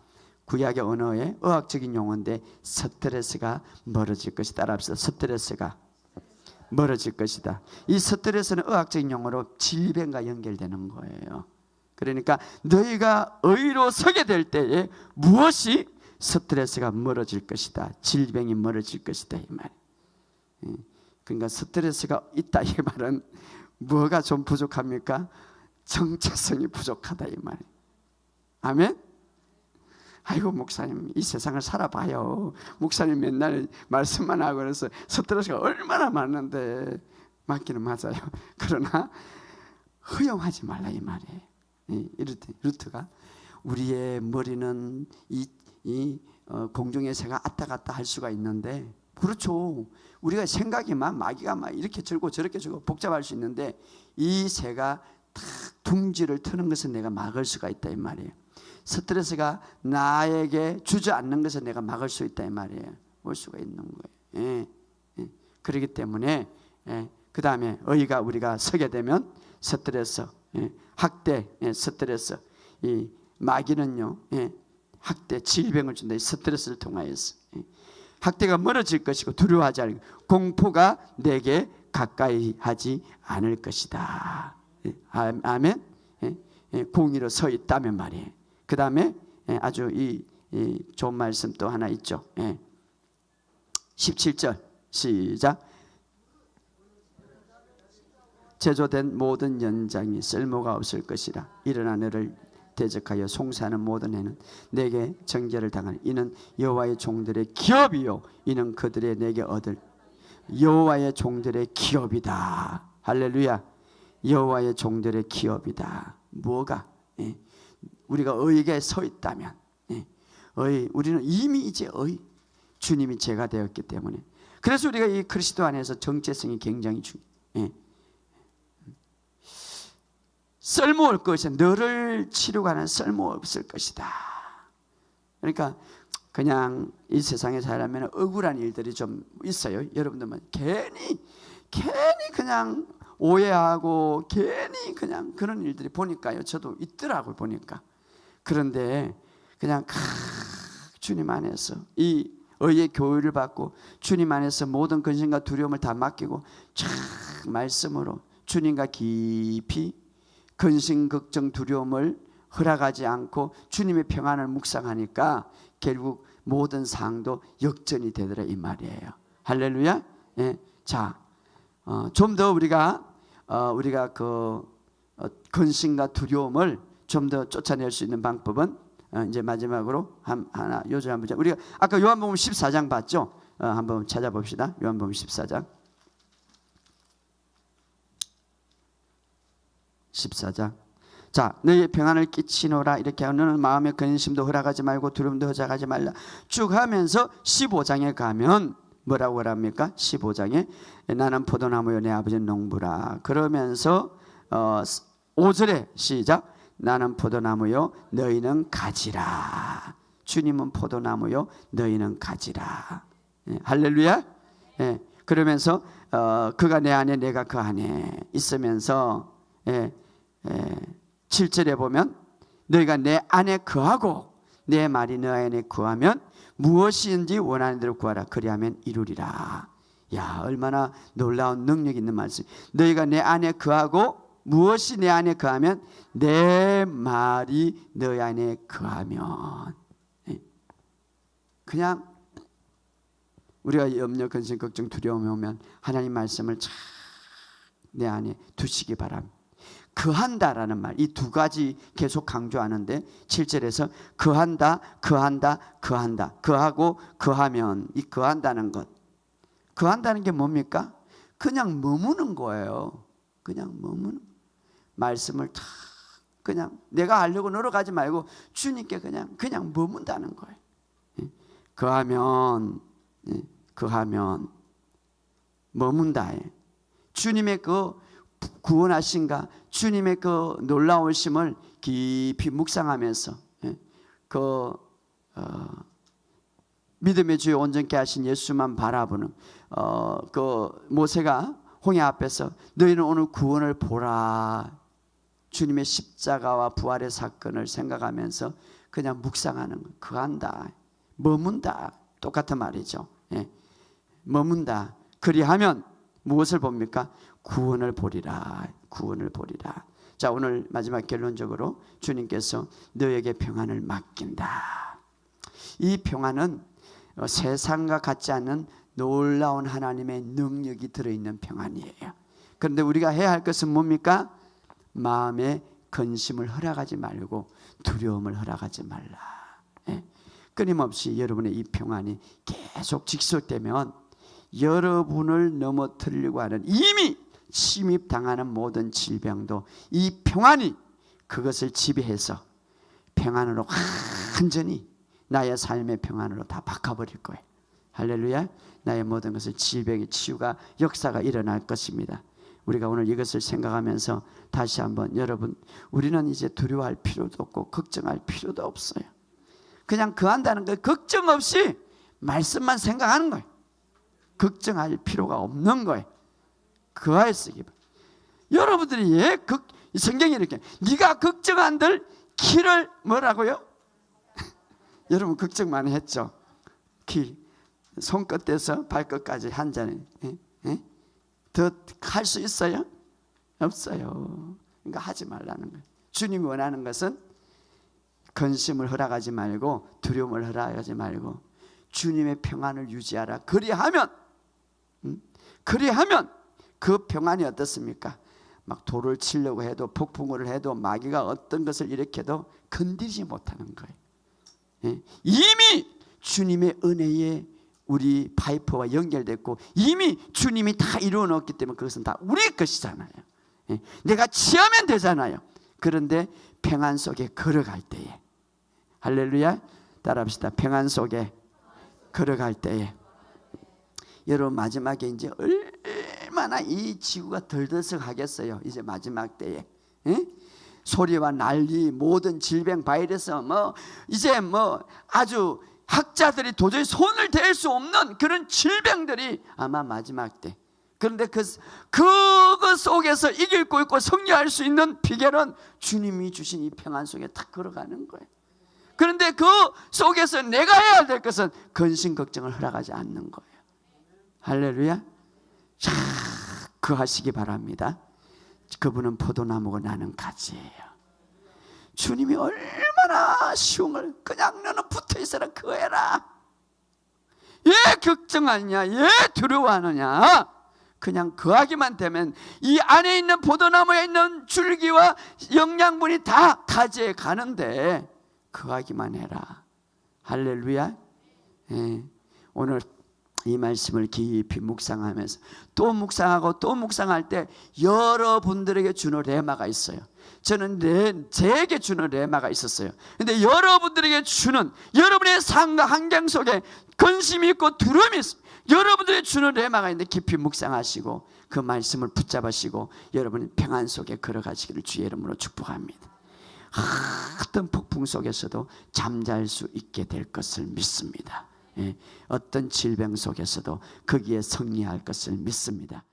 구약의 언어의 의학적인 용어인데 스트레스가 멀어질 것이다. 따라합시다. 스트레스가 멀어질 것이다. 이 스트레스는 의학적인 용어로 질병과 연결되는 거예요. 그러니까 너희가 의로 서게 될 때에 무엇이 스트레스가 멀어질 것이다. 질병이 멀어질 것이다, 이 말. 그러니까 스트레스가 있다, 이 말은 뭐가 좀 부족합니까? 정체성이 부족하다, 이 말. 아멘? 아이고, 목사님 이 세상을 살아봐요. 목사님 맨날 말씀만 하고 그래서 스트레스가 얼마나 많은데. 맞기는 맞아요. 그러나 허용하지 말라, 이 말이에요. 루트가 우리의 머리는 이 공중의 새가 왔다 갔다 할 수가 있는데, 그렇죠. 우리가 생각이 마귀가 이렇게 들고 저렇게 들고 복잡할 수 있는데, 이 새가 탁 둥지를 트는 것은 내가 막을 수가 있다 이 말이에요. 스트레스가 나에게 주저앉는 것을 내가 막을 수 있다 이 말이에요. 올 수가 있는 거예요. 예. 그렇기 때문에 그 다음에 의가 우리가 서게 되면 스트레스, 학대, 스트레스, 이 마귀는요, 학대, 질병을 준다. 스트레스를 통하여서 학대가 멀어질 것이고 두려워하지 않고 공포가 내게 가까이 하지 않을 것이다. 아멘. 공의로 서 있다면 말이에요. 그 다음에 아주 이 좋은 말씀 또 하나 있죠. 17절 시작. 제조된 모든 연장이 쓸모가 없을 것이라. 일어나 너를 대적하여 송사하는 모든 해는 내게 정죄를 당하니 이는 여호와의 종들의 기업이요 이는 그들의 내게 얻을 여호와의 종들의 기업이다. 할렐루야. 여호와의 종들의 기업이다. 뭐가? 우리가 의에 서 있다면, 우리는 이미 이제 주님이 제가 되었기 때문에, 그래서 우리가 이 그리스도 안에서 정체성이 굉장히 중요해요. 쓸모올 것이야. 너를 치료가 하는 쓸모없을 것이다. 그러니까 그냥 이 세상에 살려면 억울한 일들이 좀 있어요. 여러분들만 괜히 그냥 오해하고 괜히 그냥 그런 일들이 보니까요. 저도 있더라고요. 보니까. 그런데 그냥 주님 안에서 이 의의 교육을 받고 주님 안에서 모든 근심과 두려움을 다 맡기고 참 말씀으로 주님과 깊이 근심, 걱정, 두려움을 허락하지 않고 주님의 평안을 묵상하니까 결국 모든 상황도 역전이 되더라 이 말이에요. 할렐루야. 자, 좀 더 우리가 그 근심과 두려움을 좀 더 쫓아낼 수 있는 방법은 이제 마지막으로 하나 요즘 한번 우리가 아까 요한복음 14장 봤죠? 한번 찾아봅시다. 요한복음 14장. 14장. 자, 너희의 평안을 끼치노라 이렇게 하고 너는 마음의 근심도 허락하지 말고 두려움도 허작하지 말라 쭉 하면서 15장에 가면 뭐라고 하랍니까? 15장에 나는 포도나무요 내 아버지는 농부라 그러면서 5절에 시작. 나는 포도나무요 너희는 가지라. 주님은 포도나무요 너희는 가지라. 할렐루야. 그러면서 그가 내 안에 내가 그 안에 있으면서 7절에 보면 너희가 내 안에 거하고 내 말이 너 안에 거하면 무엇이든지 원하는 대로 구하라 그리하면 이루리라. 야, 얼마나 놀라운 능력 있는 말씀. 너희가 내 안에 거하고 무엇이 내 안에 거하면 내 말이 너희 안에 거하면. 그냥 우리가 염려, 근심, 걱정, 두려움이 오면 하나님 말씀을 참 내 안에 두시기 바랍니다. 거한다라는 말, 이 두 가지 계속 강조하는데 7절에서 거한다, 거한다, 거한다. 거하고 거하면 이 거한다는 것. 거한다는 게 뭡니까? 그냥 머무는 거예요. 그냥 머무는 말씀을 다 그냥 내가 하려고 노력하지 말고 주님께 그냥 머문다는 거예요. 거하면 머문다. 주님의 그 구원하신가 주님의 그 놀라우심을 깊이 묵상하면서 믿음의 주에 온전케 하신 예수만 바라보는 그 모세가 홍해 앞에서 너희는 오늘 구원을 보라. 주님의 십자가와 부활의 사건을 생각하면서 그냥 묵상하는 거. 거한다, 머문다, 똑같은 말이죠. 머문다. 그리하면 무엇을 봅니까? 구원을 보리라. 구원을 보리라. 자, 오늘 마지막 결론적으로 주님께서 너에게 평안을 맡긴다. 이 평안은 세상과 같지 않은 놀라운 하나님의 능력이 들어있는 평안이에요. 그런데 우리가 해야 할 것은 뭡니까? 마음에 근심을 허락하지 말고 두려움을 허락하지 말라. 끊임없이 여러분의 이 평안이 계속 직속되면 여러분을 넘어뜨리려고 하는 이미 침입당하는 모든 질병도 이 평안이 그것을 지배해서 평안으로 완전히 나의 삶의 평안으로 다 바꿔버릴 거예요. 할렐루야. 나의 모든 것을 질병의 치유가 역사가 일어날 것입니다. 우리가 오늘 이것을 생각하면서 다시 한번 여러분, 우리는 이제 두려워할 필요도 없고 걱정할 필요도 없어요. 그냥 거한다는 거 걱정 없이 말씀만 생각하는 거예요. 걱정할 필요가 없는 거예요. 거하였으기 바랍니다. 여러분들이 성경이 이렇게 네가 걱정한들 키를 뭐라고요? 여러분 걱정 많이 했죠? 키 손끝에서 발끝까지 한 잔에 더 할 수 있어요? 없어요. 그러니까 하지 말라는 거예요. 주님이 원하는 것은 근심을 허락하지 말고 두려움을 허락하지 말고 주님의 평안을 유지하라. 그리하면 그 평안이 어떻습니까? 막 돌을 치려고 해도 폭풍우를 해도 마귀가 어떤 것을 일으켜도 건드리지 못하는 거예요. 이미 주님의 은혜에 우리 파이프와 연결됐고 이미 주님이 다 이루어 놓았기 때문에 그것은 다 우리 것이잖아요. 내가 취하면 되잖아요. 그런데 평안 속에 걸어갈 때에, 할렐루야, 따라합시다. 평안 속에 걸어갈 때에 여러분 마지막에 이제 얼마나 이 지구가 덜덜썩하겠어요. 이제 마지막 때에 소리와 난리, 모든 질병, 바이러스, 이제 아주 학자들이 도저히 손을 댈 수 없는 그런 질병들이 아마 마지막 때. 그런데 그거 속에서 이길 수 있고 승리할 수 있는 비결은 주님이 주신 이 평안 속에 딱 걸어가는 거예요. 그런데 그 속에서 내가 해야 될 것은 근심 걱정을 허락하지 않는 거예요. 할렐루야. 자, 그하시기 바랍니다. 그분은 포도나무고 나는 가지예요. 주님이 얼마나 쉬운 걸, 그냥 너는 붙어있어라, 그해라. 왜 걱정하느냐, 왜 두려워하느냐. 그냥 거하기만 되면 이 안에 있는 포도나무에 있는 줄기와 영양분이 다 가지에 가는데 거하기만 해라. 할렐루야. 오늘 이 말씀을 깊이 묵상하면서 또 묵상하고 또 묵상할 때 여러분들에게 주는 레마가 있어요. 저는 제게 주는 레마가 있었어요. 근데 여러분들에게 주는, 여러분의 삶과 환경 속에 근심이 있고 두려움이 있어요. 여러분들에게 주는 레마가 있는데 깊이 묵상하시고 그 말씀을 붙잡으시고 여러분이 평안 속에 걸어가시기를 주의 이름으로 축복합니다. 어떤 폭풍 속에서도 잠잘 수 있게 될 것을 믿습니다. 어떤 질병 속에서도 거기에 승리할 것을 믿습니다.